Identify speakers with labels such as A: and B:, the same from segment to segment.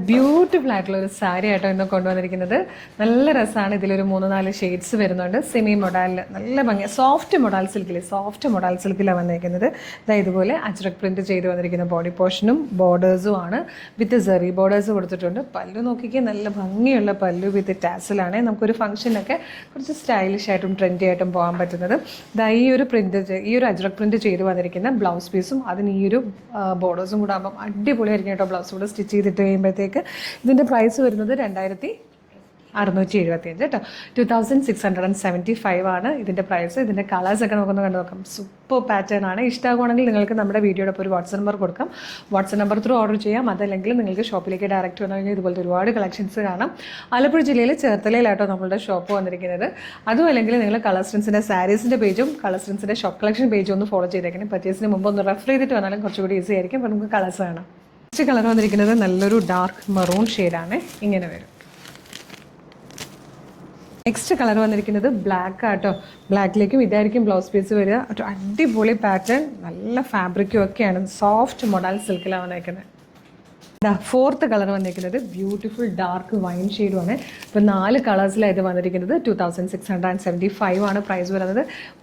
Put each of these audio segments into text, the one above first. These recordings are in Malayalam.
A: ബ്യൂട്ടിഫുൾ ആയിട്ടുള്ള ഒരു സാരി ആയിട്ടോ ഇന്ന് കൊണ്ടുവന്നിരിക്കുന്നത്. നല്ല രസമാണ്. ഇതിലൊരു 3-4 ഷെയ്ഡ്സ് വരുന്നുണ്ട്. സെമി മൊഡാലിൽ നല്ല ഭംഗി, സോഫ്റ്റ് മൊഡാൽ സിൽക്കിലാണ് വന്നിരിക്കുന്നത്. അതായത് ഇതുപോലെ അജ്രക് പ്രിന്റ് ചെയ്ത് വന്നിരിക്കുന്ന ബോഡി പോർഷനും ബോർഡേഴ്സും ആണ്. വിത്ത് സെറി ബോർഡേഴ്സ് കൊടുത്തിട്ടുണ്ട്. പല്ലു നോക്കിക്കുക, നല്ല ഭംഗിയുള്ള പല്ലു വിത്ത് ടാസിലാണ്. നമുക്കൊരു ഫംഗ്ഷനൊക്കെ കുറച്ച് സ്റ്റൈലിഷ് ആയിട്ടും ട്രെൻഡി ആയിട്ടും പോകാൻ പറ്റുന്നത്. ഈ ഒരു അജ്രക് പ്രിന്റ് ചെയ്ത് വന്നിരിക്കുന്ന ബ്ലൗസ് പീസും അതിന് ഈ ഒരു ബോർഡേഴ്സും കൂടെ ആകുമ്പോൾ അടിപൊളിയായിരിക്കും കേട്ടോ. ബ്ലൗസ് കൂടെ സ്റ്റിച്ച് ചെയ്തിട്ട് കഴിയുമ്പോഴത്തേക്ക് ഇതിൻ്റെ പ്രൈസ് വരുന്നത് 2675 കേട്ടോ. 2675 ആണ് ഇതിൻ്റെ പ്രൈസ്. ഇതിൻ്റെ കളേഴ്സൊക്കെ നമുക്കൊന്ന് കണ്ടു നോക്കാം. സൂപ്പർ പാറ്റേൺ ആണ്. ഇഷ്ടമാകുവാണെങ്കിൽ നിങ്ങൾക്ക് നമ്മുടെ വീഡിയോയുടെ ഒരു വാട്സ്ആപ്പ് നമ്പർ കൊടുക്കാം. വാട്സ്ആപ്പ് നമ്പർ ത്രൂ ഓർഡർ ചെയ്യാം. അതല്ലെങ്കിൽ നിങ്ങൾക്ക് ഷോപ്പിലേക്ക് ഡയറക്റ്റ് വന്നു കഴിഞ്ഞാൽ ഇതുപോലത്തെ ഒരുപാട് കളക്ഷൻസ് കാണാം. ആലപ്പുഴ ജില്ലയിൽ ചേർത്തലയിലാട്ടോ നമ്മളുടെ ഷോപ്പ് വന്നിരിക്കുന്നത്. അതും അല്ലെങ്കിൽ നിങ്ങൾ കളർ സ്ട്രിൻസിൻ്റെ സാരീസിൻ്റെ പേജും കളർ സ്ട്രിൻസിൻ്റെ ഷോപ്പ് കളക്ഷൻ പേജും ഒന്ന് ഫോളോ ചെയ്തേക്കണം. പർച്ചേസിന് മുമ്പ് ഒന്ന് റെഫർ ചെയ്തിട്ട് വന്നാലും കുറച്ചുകൂടി ഈസി ആയിരിക്കും. അപ്പോൾ നമുക്ക് കളേഴ്സ് കാണാം. നെക്സ്റ്റ് കളർ വന്നിരിക്കുന്നത് നല്ലൊരു ഡാർക്ക് മെറൂൺ ഷെയ്ഡാണ്. ഇങ്ങനെ വരും. നെക്സ്റ്റ് കളർ വന്നിരിക്കുന്നത് ബ്ലാക്ക് ആട്ടോ. ബ്ലാക്കിലേക്കും ഇതായിരിക്കും ബ്ലൗസ് പീസ് വരിക. ഒരു അടിപൊളി പാറ്റേൺ, നല്ല ഫാബ്രിക്കും ഒക്കെയാണ്. സോഫ്റ്റ് മൊഡാൽ സിൽക്കിലാണ് വന്നേക്കുന്നത്. ഫോർത്ത് കളർ വന്നിരിക്കുന്നത് ബ്യൂട്ടിഫുൾ ഡാർക്ക് വൈൻ ഷെയ്ഡുമാണ്. ഇപ്പോൾ 4 കളേഴ്സിലായിട്ട് വന്നിരിക്കുന്നത്. 2675 ആണ് പ്രൈസ് വരുന്നത്.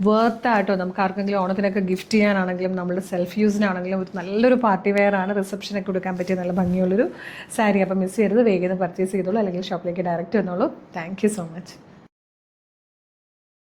A: വർത്ത് ആട്ടോ. നമുക്ക് ആർക്കെങ്കിലും ഓണത്തിനൊക്കെ ഗിഫ്റ്റ് ചെയ്യാനാണെങ്കിലും നമ്മുടെ സെൽഫ് യൂസിനാണെങ്കിലും ഒരു നല്ലൊരു പാർട്ടി വെയർ ആണ്. റിസപ്ഷനൊക്കെ കൊടുക്കാൻ പറ്റിയ നല്ല ഭംഗിയുള്ളൊരു സാരി. അപ്പോൾ മിസ് ചെയ്യരുത്. വേഗം പർച്ചേസ് ചെയ്തോളൂ, അല്ലെങ്കിൽ ഷോപ്പിലേക്ക് ഡയറക്റ്റ് വന്നോളൂ. Thank you so much.